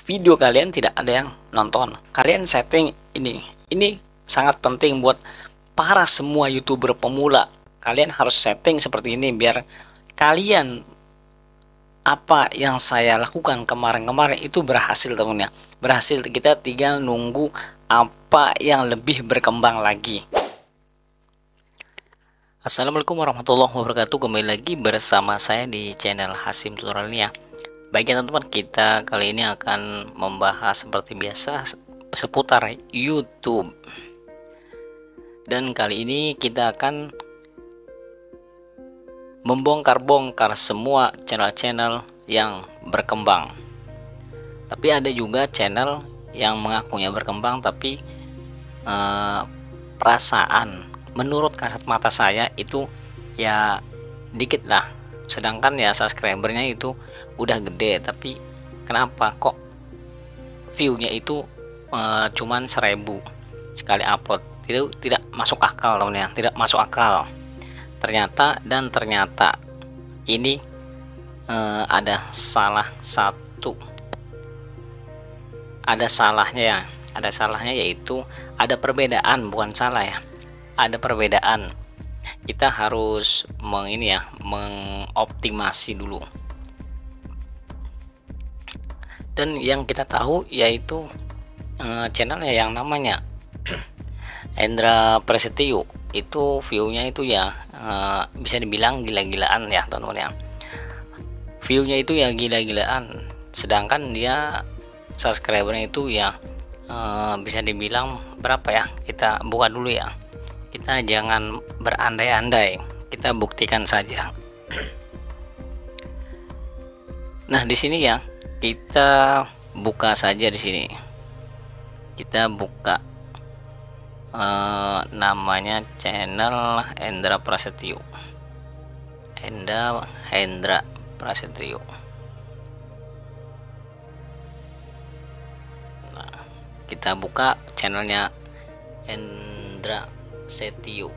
video kalian tidak ada yang nonton. Kalian setting ini sangat penting buat para semua YouTuber pemula. Kalian harus setting seperti ini biar kalian, apa yang saya lakukan kemarin-kemarin itu berhasil teman-teman ya. Berhasil, kita tinggal nunggu apa yang lebih berkembang lagi. Assalamualaikum warahmatullahi wabarakatuh. Kembali lagi bersama saya di channel Hasim Tutorial ini ya. Baik ya teman-teman, kita kali ini akan membahas seperti biasa seputar YouTube. Dan kali ini kita akan membongkar-bongkar semua channel-channel yang berkembang. Tapi ada juga channel yang mengakunya berkembang tapi perasaan menurut kasat mata saya itu ya dikit lah. Sedangkan ya subscribernya itu udah gede, tapi kenapa kok viewnya itu cuman 1000 sekali upload. Tidak masuk akal teman ya, tidak masuk akal. Ternyata ini ada salahnya yaitu ada perbedaan, bukan salah ya, ada perbedaan. Kita harus mengoptimasi dulu. Dan yang kita tahu yaitu channelnya yang namanya Hendra Prasetyo itu viewnya itu ya bisa dibilang gila-gilaan ya teman-teman ya. Viewnya itu ya gila-gilaan, sedangkan dia subscribernya itu ya bisa dibilang berapa ya, kita buka dulu ya. Kita jangan berandai-andai, kita buktikan saja. Nah di sini ya kita buka saja, di sini kita buka namanya channel Hendra Prasetyo. Hendra Prasetyo. Nah, kita buka channelnya Hendra Prasetyo.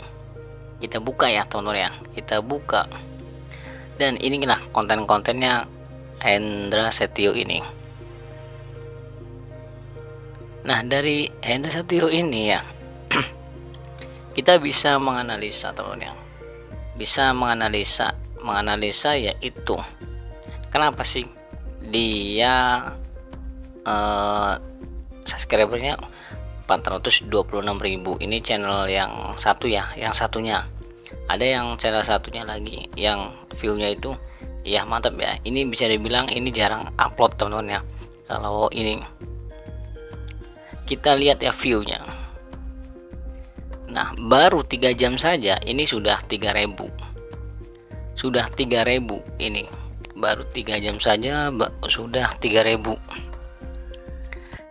Kita buka ya teman-teman ya, kita buka. Dan inilah konten-kontennya Hendra Prasetyo ini. Nah dari Hendra Prasetyo ini ya kita bisa menganalisa teman-teman ya, bisa menganalisa yaitu kenapa sih dia subscribernya 426.000. Ini channel yang satu ya, yang satunya ada yang channel satunya lagi yang viewnya itu ya mantap ya. Ini bisa dibilang ini jarang upload teman-teman ya. Kalau ini kita lihat ya viewnya, nah baru 3 jam saja ini sudah 3000, ini baru 3 jam saja sudah 3000.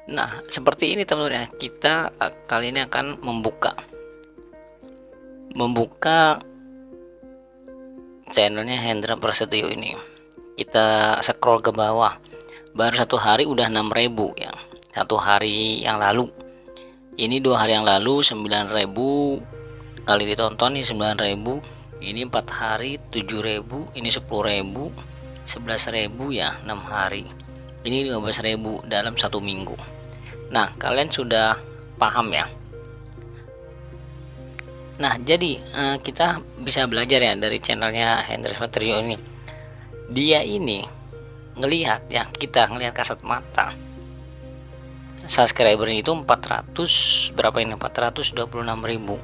Nah seperti ini teman-teman ya, kita kali ini akan membuka channelnya Hendra Prasetyo ini. Kita scroll ke bawah, baru 1 hari udah 6000 ya. 1 hari yang lalu, ini 2 hari yang lalu 9.000 kali ditonton nih, 9.000. Ini 4 hari 7.000, ini 10.000, 11.000 ya 6 hari. Ini 15.000 dalam 1 minggu. Nah kalian sudah paham ya. Nah jadi kita bisa belajar ya dari channelnya Hendra Prasetyo ini. Dia ini ngelihat ya, kita ngelihat kasat mata subscribernya itu 400 berapa ini, 426.000.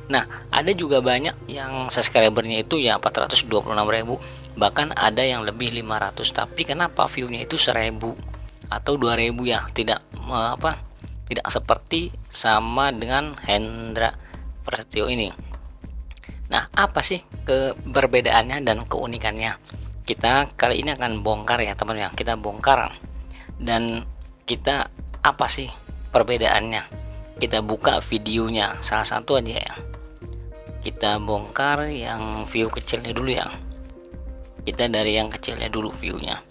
Nah ada juga banyak yang subscribernya itu ya 426.000, bahkan ada yang lebih 500. Tapi kenapa viewnya itu 1000 atau 2000 ya, tidak tidak seperti sama dengan Hendra Prasetyo ini. Nah apa sih perbedaannya dan keunikannya? Kita kali ini akan bongkar ya teman ya, kita bongkar. Dan kita apa sih perbedaannya, kita buka videonya salah satu aja ya. Kita bongkar yang view kecilnya dulu ya, kita dari yang kecilnya dulu viewnya,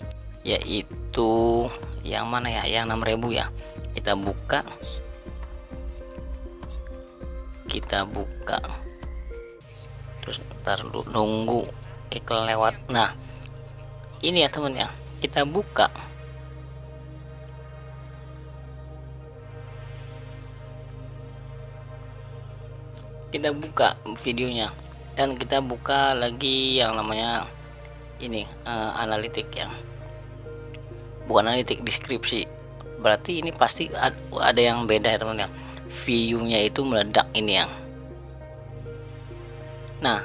yaitu yang mana ya, yang 6.000 ya. Kita buka terus ntar nunggu iklan lewat. Nah ini ya temen ya, kita buka kita buka videonya dan kita buka lagi yang namanya ini analitik ya, bukan analitik, deskripsi. Berarti ini pasti ada yang beda ya teman-teman. View-nya itu meledak ini ya. Nah,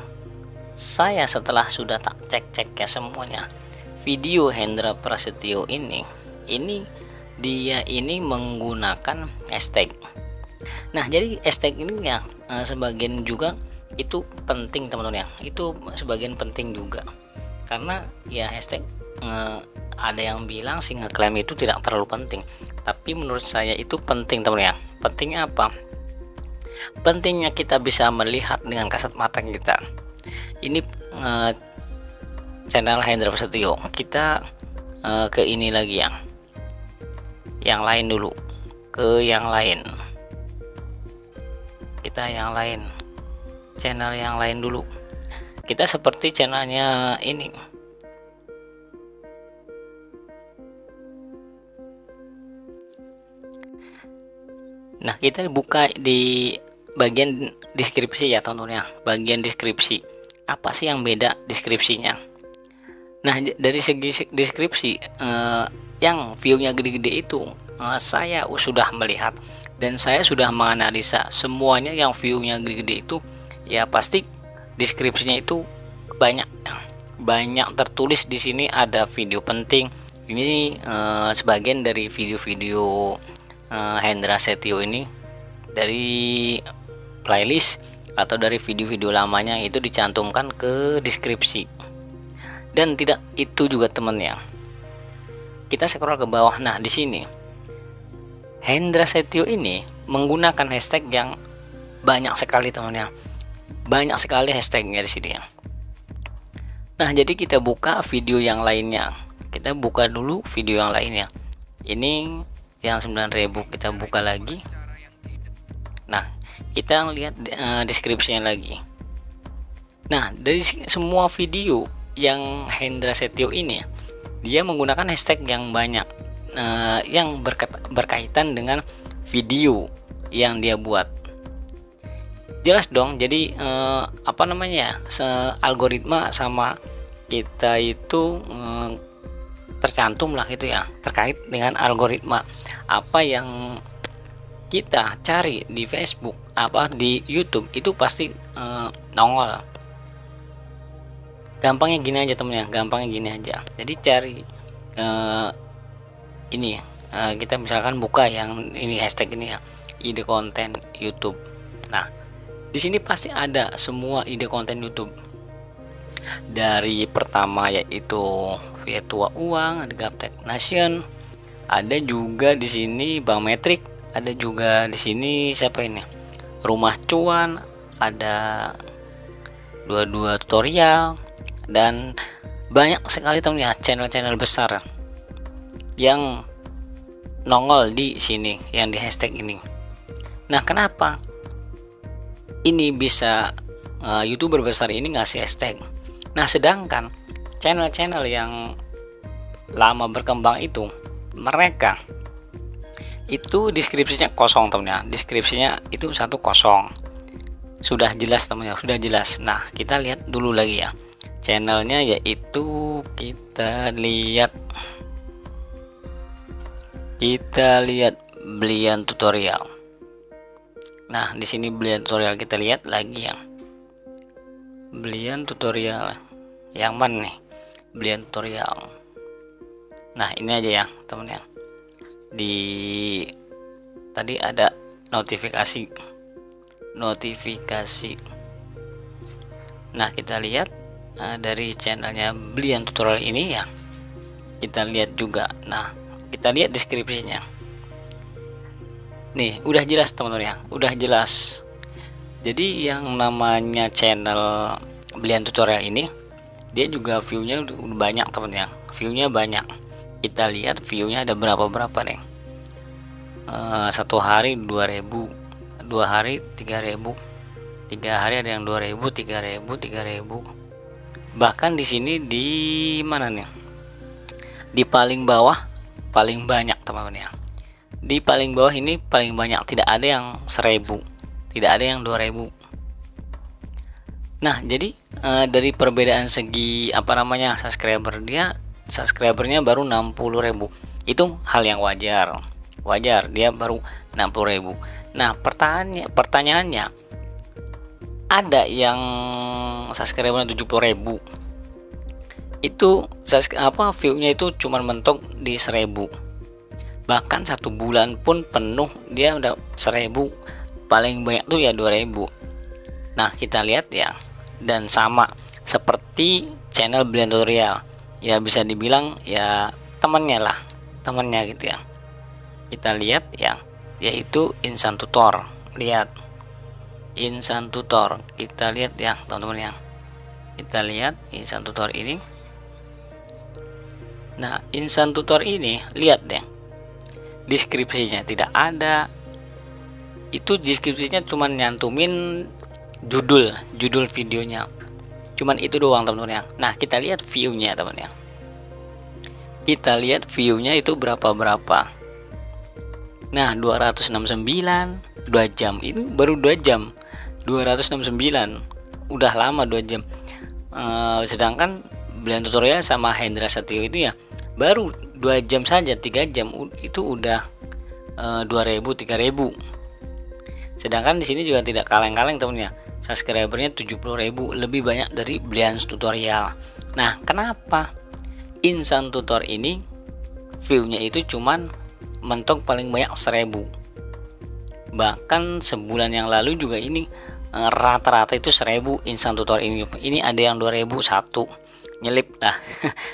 saya setelah sudah tak cek ya semuanya, video Hendra Prasetyo ini dia ini menggunakan hashtag. Nah, jadi hashtag ini ya sebagian juga itu penting teman-teman ya, itu sebagian penting juga, karena ya hashtag ada yang bilang sih ngeklaim itu tidak terlalu penting, tapi menurut saya itu penting teman-teman ya. Pentingnya apa? Pentingnya kita bisa melihat dengan kasat mata kita. Ini channel Hendra Prasetyo, kita ke ini lagi ya, yang lain dulu, ke yang lain, kita yang lain, channel yang lain dulu. Kita seperti channelnya ini, nah kita buka di bagian deskripsi ya teman-teman ya, bagian deskripsi. Apa sih yang beda deskripsinya? Nah, dari segi deskripsi yang view-nya gede-gede itu saya sudah melihat dan saya sudah menganalisa semuanya. Yang view-nya gede-gede itu ya pasti deskripsinya itu banyak tertulis di sini ada video penting. Ini sebagian dari video-video Hendra Prasetyo ini dari playlist atau dari video-video lamanya itu dicantumkan ke deskripsi. Dan tidak itu juga temennya, kita scroll ke bawah. Nah, di sini Hendra Prasetyo ini menggunakan hashtag yang banyak sekali temennya, banyak sekali hashtagnya di sini ya. Nah, jadi kita buka video yang lainnya, kita buka dulu video yang lainnya. Ini yang 9.000 kita buka lagi. Nah, kita lihat deskripsinya lagi. Nah, dari semua video yang Hendra Prasetyo ini, dia menggunakan hashtag yang banyak, yang berkaitan dengan video yang dia buat. Jelas dong. Jadi apa namanya, algoritma sama kita itu tercantum lah gitu ya, terkait dengan algoritma. Apa yang kita cari di Facebook, apa di YouTube itu pasti nongol. Gampangnya gini aja temen ya, gampangnya gini aja. Jadi cari ini kita misalkan buka yang ini hashtag ini ya, ide konten YouTube. Nah, di sini pasti ada semua ide konten YouTube. Dari pertama yaitu virtual uang, ada Gaptek Nation, ada juga di sini Bank Metrik, ada juga di sini siapa ini, Rumah Cuan, ada 22 tutorial, dan banyak sekali teman ya channel-channel besar yang nongol di sini yang di hashtag ini. Nah, kenapa ini bisa YouTuber besar ini ngasih hashtag? Nah, sedangkan channel-channel yang lama berkembang itu mereka itu deskripsinya kosong temennya, deskripsinya itu 10, sudah jelas temennya, sudah jelas. Nah, kita lihat dulu lagi ya channelnya, yaitu kita lihat Belian Tutorial. Nah, di sini Belian Tutorial, kita lihat lagi ya Belian Tutorial yang mana nih, Belian Tutorial. Nah, ini aja ya temen ya, di tadi ada notifikasi. Nah, kita lihat dari channelnya Belian Tutorial ini ya, kita lihat juga. Nah, kita lihat deskripsinya nih, udah jelas teman-teman ya, udah jelas. Jadi yang namanya channel Belian Tutorial ini, dia juga viewnya udah banyak teman ya, viewnya banyak. Kita lihat viewnya ada berapa nih, 1 hari 2.000, 2 hari 3.000, 3 hari ada yang 2.000, 3.000. Bahkan di sini di mana nih, di paling bawah paling banyak teman-teman ya, di paling bawah ini paling banyak, tidak ada yang 1.000, tidak ada yang 2.000. Nah, jadi dari perbedaan segi apa namanya subscribernya baru 60.000. Itu hal yang wajar. Wajar dia baru 60.000. Nah, pertanyaannya ada yang subscribernya 70.000. Itu view-nya itu cuman mentok di 1.000. Bahkan 1 bulan pun penuh dia udah 1.000, paling banyak tuh ya 2.000. Nah, kita lihat ya, dan sama seperti channel Brilliant Tutorial ya, bisa dibilang ya temannya gitu ya. Kita lihat ya, yaitu Insan Tutor. Lihat Insan Tutor, kita lihat ya teman-teman ya, kita lihat Insan Tutor ini. Nah, Insan Tutor ini, lihat deh, deskripsinya tidak ada. Itu deskripsinya cuman nyantumin judul videonya, cuman itu doang teman-teman ya. Nah, kita lihat view-nya teman ya, kita lihat view-nya itu berapa. Nah, 269, 2 jam, ini baru 2 jam 269, udah lama 2 jam. Sedangkan Brilliant Tutorial sama Hendra Setio itu ya baru 2 jam saja, 3 jam itu udah 2.000 3.000. Sedangkan di sini juga tidak kaleng-kaleng temennya, subscribernya 70.000, lebih banyak dari Brilliant Tutorial. Nah, kenapa Insan Tutor ini view-nya itu cuman mentok paling banyak 1.000? Bahkan sebulan yang lalu juga ini rata-rata itu 1.000 Insan Tutor ini. Ini ada yang 2.001 nyelip lah.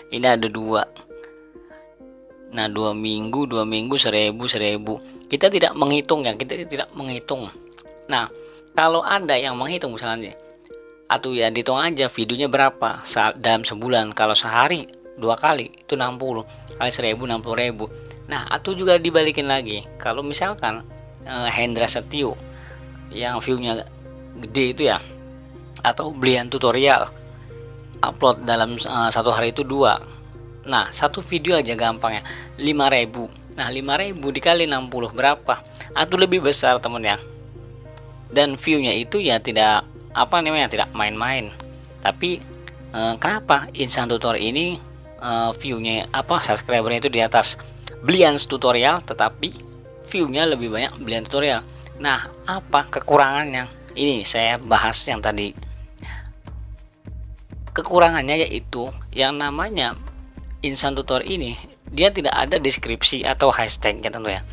Ini ada 2. Nah, 2 minggu 1.000. Kita tidak menghitung ya, kita tidak menghitung. Nah, kalau ada yang menghitung misalnya, atau ya dihitung aja videonya berapa dalam sebulan. Kalau sehari 2 kali itu 60 kali 1.000, 60.000. Nah, atau juga dibalikin lagi, kalau misalkan Hendra Setio yang viewnya gede itu ya, atau Brilliant Tutorial upload dalam satu hari itu 2. Nah, satu video aja gampang ya 5.000. Nah, 5.000 dikali 60 berapa? Atau lebih besar temen ya. Dan viewnya itu ya tidak tidak main-main. Tapi kenapa Insan Tutor ini viewnya subscribernya itu di atas Brilliant Tutorial, tetapi viewnya lebih banyak Brilliant Tutorial? Nah, apa kekurangannya? Ini saya bahas yang tadi. Kekurangannya yaitu yang namanya Insan Tutor ini, dia tidak ada deskripsi atau hashtagnya tentu ya.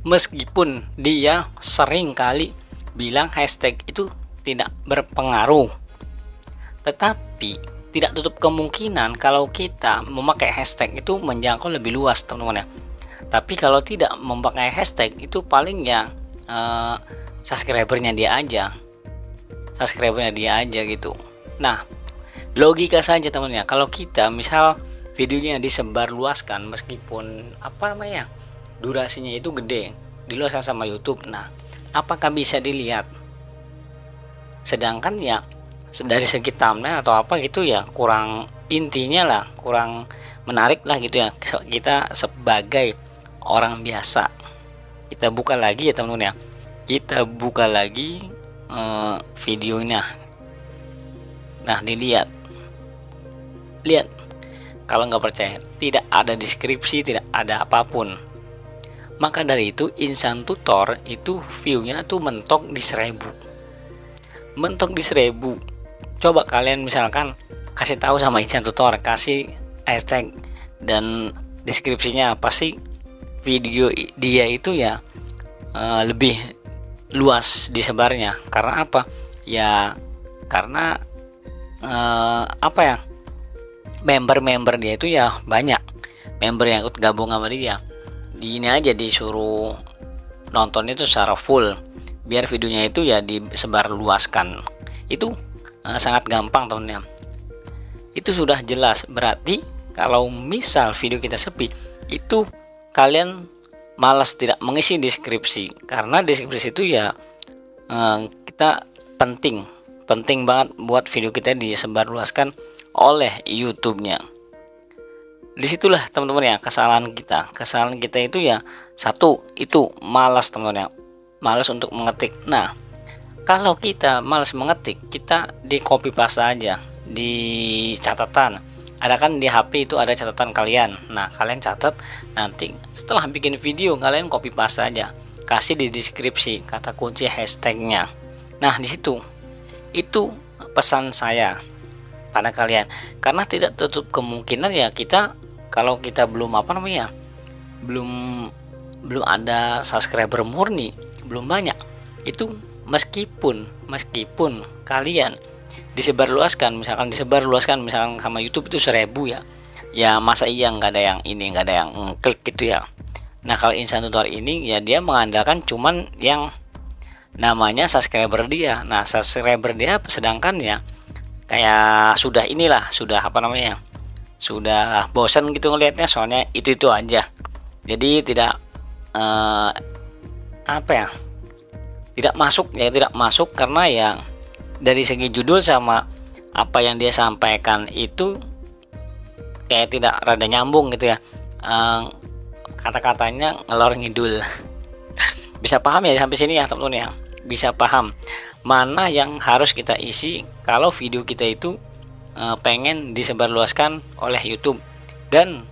Meskipun dia sering kali bilang hashtag itu tidak berpengaruh, tetapi tidak tutup kemungkinan kalau kita memakai hashtag itu menjangkau lebih luas teman-teman ya. Tapi kalau tidak memakai hashtag itu paling ya subscribernya dia aja gitu. Nah, logika saja teman ya, kalau kita misal videonya disebar luaskan, meskipun durasinya itu gede, diluaskan sama YouTube, nah apakah bisa dilihat? Sedangkan ya dari segi thumbnail atau apa gitu ya kurang, intinya lah kurang menarik lah gitu ya. Kita sebagai orang biasa, kita buka lagi ya teman-teman ya, kita buka lagi videonya. Nah, lihat, kalau nggak percaya, tidak ada deskripsi, tidak ada apapun. Maka dari itu Insan Tutor itu viewnya tuh mentok di 1.000. Coba kalian misalkan kasih tahu sama Insan Tutor, kasih hashtag dan deskripsinya, pasti video dia itu ya lebih luas disebarnya. Karena apa ya? Karena member dia itu ya banyak, member yang ikut gabung sama dia. Di ini aja disuruh nonton itu secara full, biar videonya itu ya disebar luaskan. Itu sangat gampang teman-teman. Itu sudah jelas. Berarti kalau misal video kita sepi, itu kalian malas tidak mengisi deskripsi, karena deskripsi itu ya kita penting banget buat video kita disebar luaskan oleh YouTube-nya. Disitulah teman-teman ya kesalahan kita itu ya, satu itu malas teman-teman ya, malas untuk mengetik. Nah, Kalau kita males mengetik, kita di copy paste aja di catatan. Ada kan di HP itu ada catatan kalian. Nah, kalian catat, nanti setelah bikin video kalian copy paste aja. Kasih di deskripsi kata kunci hashtagnya. Nah, di situ itu pesan saya pada kalian. Karena tidak tutup kemungkinan ya kita, kalau kita belum belum ada subscriber murni, belum banyak, itu meskipun kalian disebarluaskan misalkan sama YouTube itu 1000 ya masa iya nggak ada yang klik gitu ya. Nah, kalau Instan Tutor ini ya dia mengandalkan cuman yang namanya subscriber dia. Nah, subscriber dia sedangkan ya kayak sudah sudah bosan gitu ngelihatnya, soalnya itu aja. Jadi tidak tidak masuk karena ya dari segi judul sama apa yang dia sampaikan itu kayak tidak rada nyambung gitu ya. Kata-katanya ngelor ngidul. Bisa paham ya sampai sini ya teman-teman ya, bisa paham mana yang harus kita isi kalau video kita itu pengen disebarluaskan oleh YouTube, dan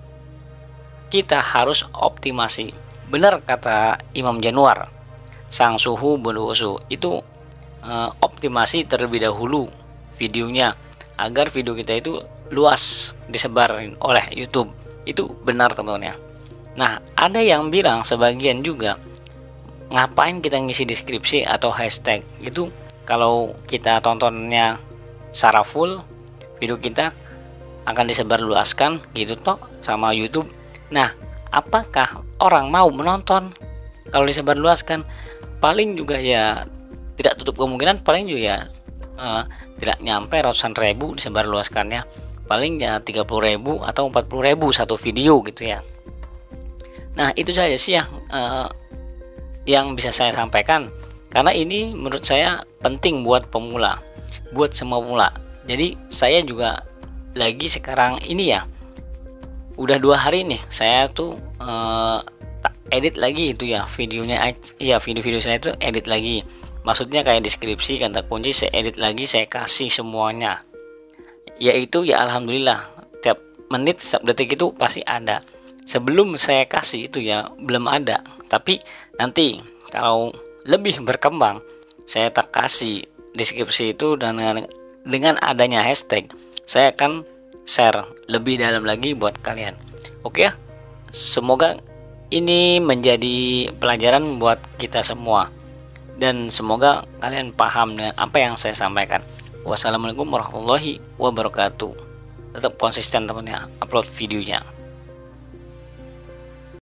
kita harus optimasi. Benar kata Imam Januar, sang suhu belusu itu optimasi terlebih dahulu videonya agar video kita itu luas disebarin oleh YouTube. Itu benar teman-teman ya. Nah, ada yang bilang sebagian juga, ngapain kita ngisi deskripsi atau hashtag itu kalau kita tontonnya secara full, video kita akan disebarluaskan gitu toh sama YouTube. Nah, apakah orang mau menonton kalau disebarluaskan? Paling juga ya tidak tutup kemungkinan, paling juga ya tidak nyampe ratusan ribu disebarluaskannya, paling ya 30.000 atau 40.000 satu video gitu ya. Nah, itu saja sih yang bisa saya sampaikan, karena ini menurut saya penting buat pemula, buat semua pemula. Jadi saya juga lagi sekarang ini ya udah 2 hari nih saya tuh edit lagi itu ya videonya ya, video-video saya itu edit lagi, maksudnya kayak deskripsi, kata kunci saya edit lagi, saya kasih semuanya, yaitu ya alhamdulillah tiap menit setiap detik itu pasti ada. Sebelum saya kasih itu ya belum ada, tapi nanti kalau lebih berkembang saya tak kasih deskripsi itu, dan dengan adanya hashtag saya akan share lebih dalam lagi buat kalian. Oke ya, semoga ini menjadi pelajaran buat kita semua, dan semoga kalian paham dengan apa yang saya sampaikan. Wassalamualaikum warahmatullahi wabarakatuh. Tetap konsisten teman ya upload videonya.